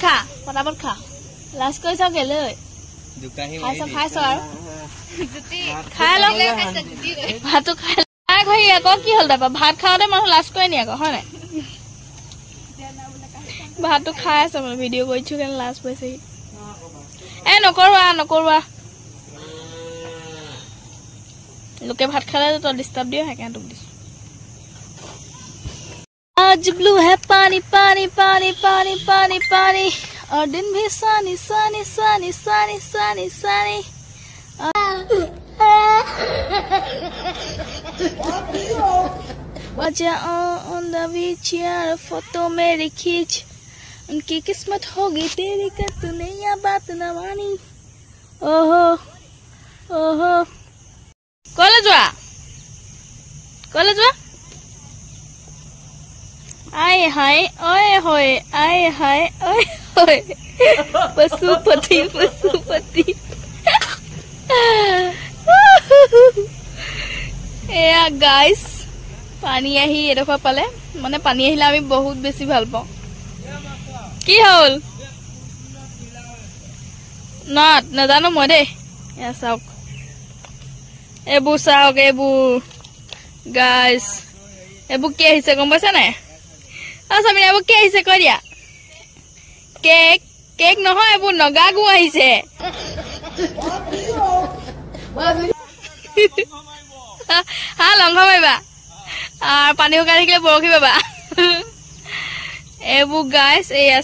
খা পটাপট খা লাজ কৰিছ কেলে খাইছ আৰু খাই লওঁ ভাতটো খাই ঘহি আকৌ কি হ'ল তাৰপৰা ভাত খাওঁতে মানুহ লাজ কৰে নি আকৌ হয় নাই ভাতটো খাই আছে মানে ভিডিঅ' কৰিছো কাৰণে লাজ পাইছে নকৰোৱা লোকে ভাত খালে তো ডিস্টাर्ब দিও है क्या तुम दिस आज ब्लू है पानी पानी पानी पानी पानी पानी और दिन भी सानी सानी सानी सानी सानी सानी बजा ऑन द बीच यार फोटो मेरी खींच उनकी किस्मत होगी तेरी कर तूने या बात न मानी ओहो ओहो कॉलेज आए हाय ओए होए आए हाय ओए होए पशुपति एया गाइस पानी आही एडखर पाले माने पानी आहिला आमी बहुत बेसी ভাল পাও কি হল নট নাজানো মই দে এয়া চাওক এবু চাওক এবু গাইস এবু কি আহিছে গম পাইছা নাই আসামি এবু কি আহিছে কৈ দিয়া কেক নহয় এবু নগাগু আহিছে হা লংঘ মাইবা আর পানি হুকাই থাকিলে বৰখি পাবা এবু গাইস এয়া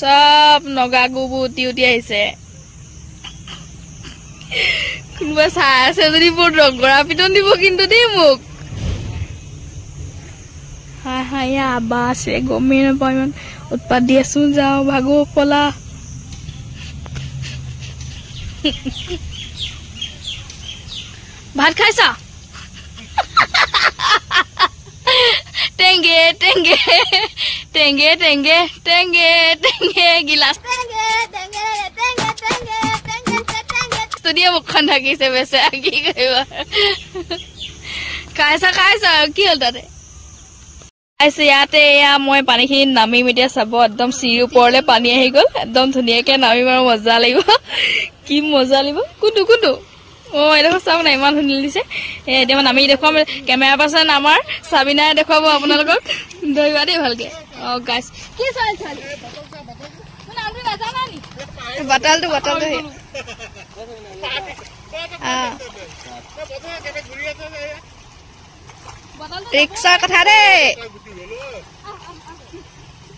সব নগাগু বুটি উটি আহিছে কোনবা চাই আছে যদি বৰ ৰগৰা পিটন দিব কিন্তু দেই মোক হাই আবাস রে গমে নাপাও ইমান উৎপাত দি আছো যাও ভাগো পলা ভাত খাইছা টেঙ্গে টেঙ্গে টেঙ্গে টেঙ্গে টেঙ্গে টেঙ্গে গিলাস টেঙ্গে টেঙ্গে টেঙ্গে টেঙ্গে টেঙ্গে স্টুডিও মুখন থাকিছে বেছে কি কইবা খাইছা কি হল তাতে আইছে ইয়াতে এয়া মই পানীখিনি নামি মিডিয়া চাব একদম চিৰি ওপৰলে পানী আহি গল একদম ধুনিয়াকে নামি মাৰ মজা লাগিব কি মজা লাগিব কুটু ও এডখৰ চাব না ইমান ধুনীয়া দিছে এতিয়া নামি দেখুৱাম কেমেৰা পাৰ্চন আমাৰ সাবিনাই দেখুৱাব আপোনালোকক ধৰিবা দেই ভালকে ও গাইস কি চাই মানে আমি নাজানা নি বটলটো ৰিক্সা কথা দে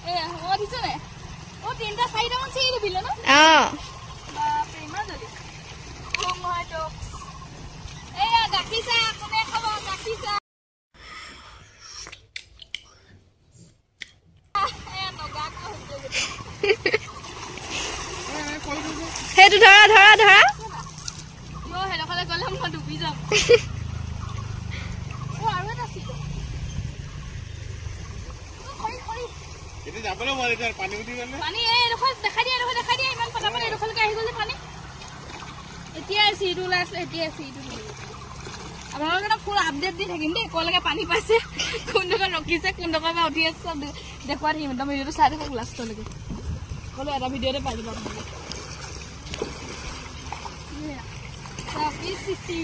এ ও দিছে নে ও তিনটা চাৰিটা মান চিৰি দিবিল ন বাপৰে ইমান জলি ও মই তো এয়া গাখিছা কোনে খাব গাখিছা এয়া নগাক হেতু ধৰা ও হেলখলে গলে মই ডুবি যাম এটি যাবলে মারে তার পানি উঠি গলে পানি এই দেখো দেখা দিয়া ইমান পটাপট এই দেখলকে আহি গলে পানি এতিয়া সিডু লাস এতিয়া সিডু আপোনালোকে ফুল আপডেট দি থাকিম দেই কলকে পানি পাইছে কোনডকা ৰকিছে কোনডকা বা উঠি আছে সব দেখুৱা দিম একদম ভিডিওটো চাই দেখক লাষ্টলৈকে কলো এটা ভিডিওতে পাই যাব সাপিসি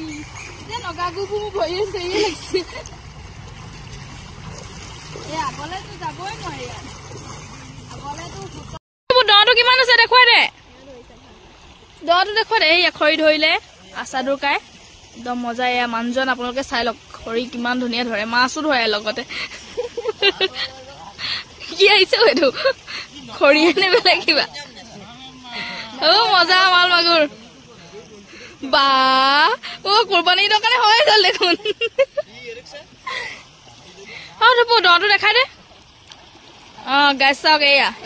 যে নগাগু বুমু ভই আছে এই লাগছে এ আগলে তো যাবই নোৱাৰি আগলে তো দটো কিমান আছে দেখুৱাই দে দটো দেখুৱাই দে এই খৰি ধৰিলে আসাদুৰ কাই একদম মজা এয়া মানজন আপোনালোকে চাই লওক খৰি কিমান ধুনীয়া ধৰে মাছও ধৰে লগতে কি আহিছে এইটো খৰি এনে বেলেগ কিবা ও মজা মাল মাগুৰ বা ও কুৰবানীৰ দোকানে হৈ গল দেখোন দটো দেখাই দে গাইছ চাওক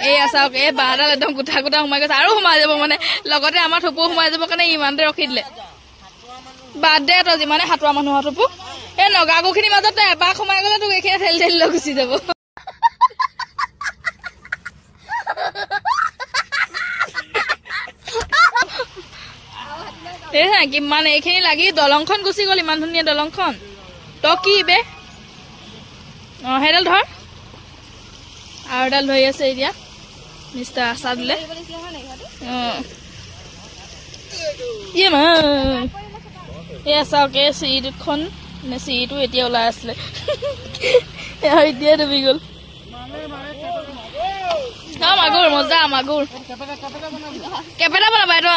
এয়া চাওক এই বাঁহডাল একদম গুঠা সোমাই গৈছে আৰু সোমাই যাব মানে লগতে আমাৰ থপু সোমাই যাব কাৰণে ইমানতে ৰখি দিলে বাদ দে তই যিমানে হাতোৱা মানুহৰ থপু এই নগাগুখিনিৰ মাজত এবাৰ সোমাই গলে তোক এইখিনি ঠেলি ঠেলি লৈ গুচি যাব কিমান এইখিনি লাগি দলংখন গুচি গল ইমান ধুনীয়া দলংখন তই কি বে সেইডাল ধৰ আৰু এডাল ধৰি আছে এতিয়া মিষ্টাৰ আচাৰ দিলে ইয়ে মা এয়া চাওক এই চিৰিখন নে চিৰিটো এতিয়া ওলাই আছিলে এতিয়া ডুবি গ'ল মাগুৰ মজা মাগুৰ কেপেটা বনাবা এইটো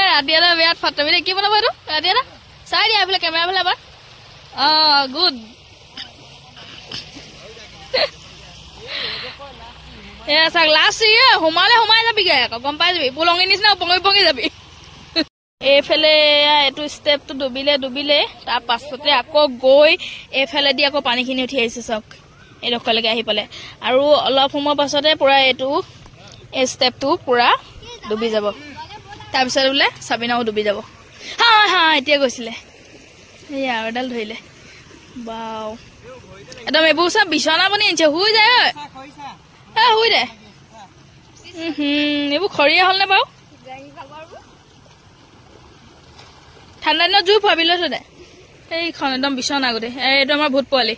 ৰাতি এটা বিয়াত ফাটাবি দেই কি বনাবা এইটো ৰাতি এটা চাই দিয়া এইফালে কেমেৰা ফালে এবাৰ গুড এয়া চাওক লাষ্ট সোমালে সোমাই যাবিগে আকৌ গম পাই যাবি পুলঙি নিচিনা পঙি পঙি যাবি এইফালে এইটো ষ্টেপটো ডুবিলে তাৰ পাছতে আকৌ গৈ এইফালে দি আকৌ পানীখিনি উঠি আহিছে চাওক এইডোখৰলৈকে আহি পালে আৰু অলপ সময়ৰ পাছতে পুৰা এইটো এই ষ্টেপটো পুৰা ডুবি যাব তাৰপিছত বোলে চাবিনাও ডুবি যাব হা এতিয়া গৈছিলে এয়া আৰু এডাল ধৰিলে বাও একদম এইবোৰ চব বিচনা বনি আনিছে শুই যায় শুই দে এইবোৰ খৰিয়া হ'ল নে বাৰু ঠাণ্ডা দিনত জুই ফুৱাবি লৈ থৈ দে এইখন একদম বিচনা আগতে এইটো আমাৰ ভূত পোৱালি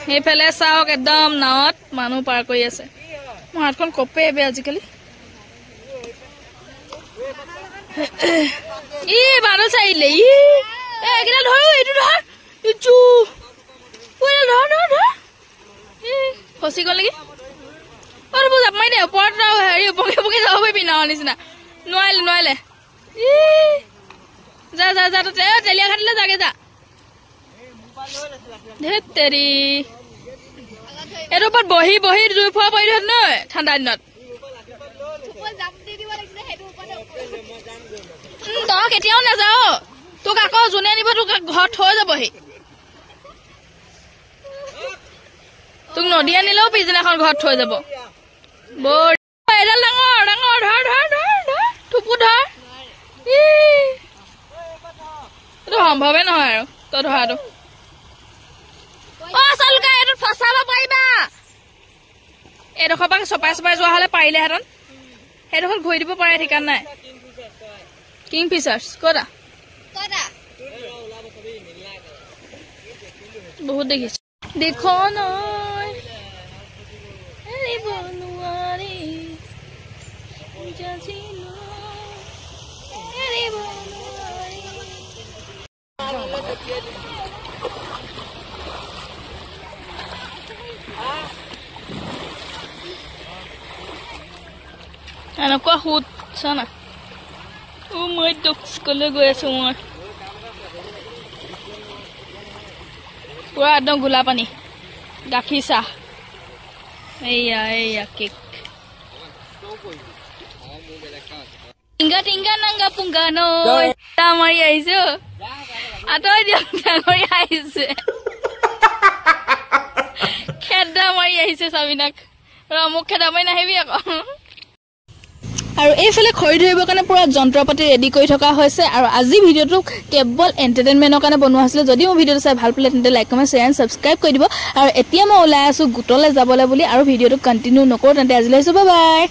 সেইফালে চাওক একদম নাৱত মানুহ পাৰ কৰি আছে মোৰ হাতখন কপে এবে আজিকালি বাদল চাইলে এইকেইটা ধৰো এইটো ধৰ ইচু ধৰ ফচি গ'ল নেকি জাপ মাৰি দে ওপৰত হেৰি পকি যাব পাৰিবি নাৱৰ নিচিনা নোৱাৰিলে যা তেলীয়া ঘাটিলে যাগে যা ধেত তেৰি এইটোৰ ওপৰত বহি জুই ফুৱাব পাৰিলো নহয় ঠাণ্ডা দিনত তই কেতিয়াও নাযাও তোক আকৌ যোনে নিব তোক ঘৰত থৈ যাবহি তোক নদী আনিলেও পিছদিনাখন ঘৰত থৈ যাব বৰ এডাল ডাঙৰ ধৰ থুপু ধৰ এইটো সম্ভৱে নহয় আৰু তই ধৰাটো এইটোত ফচাব পাৰিবা এইডোখৰ পৰা চপাই যোৱা হলে পাৰিলেহেঁতেন সেইডোখৰত ঘূৰি দিব পাৰে ঠিকান নাই কিং ফিচাৰ্ছ ক'তা বহুত দেখিছো দেখোন এনেকুৱা সুত চানা মই স্কুললৈ গৈ আছো মই পুৰা একদম গোলা পানী গাখীৰ চাহ এইয়া কেক টিংগা নাংগা পুংগা নৈ মাৰি আহিছো আঁতৰাই দিয়ক ডাঙৰি আহিছে খেদা মাৰি আহিছে চাবিনাক মোক খেদা মাৰি নাহিবি আকৌ আৰু এইফালে খৰি ধৰিবৰ কাৰণে পুৰা যন্ত্ৰ পাতি ৰেডি কৰি থকা হৈছে আৰু আজি ভিডিঅ'টো কেৱল এণ্টাৰটেইনমেণ্টৰ কাৰণে বনোৱা হৈছিলে যদি মোৰ ভিডিঅ'টো চাই ভাল পালে তেন্তে like comment share and subscribe কৰি দিব আৰু এতিয়া মই ওলাই আছো গোটলৈ যাবলৈ বুলি আৰু ভিডিঅ'টো কণ্টিনিউ নকৰোঁ তেন্তে আজিলৈ আহিছোঁ বাই বাই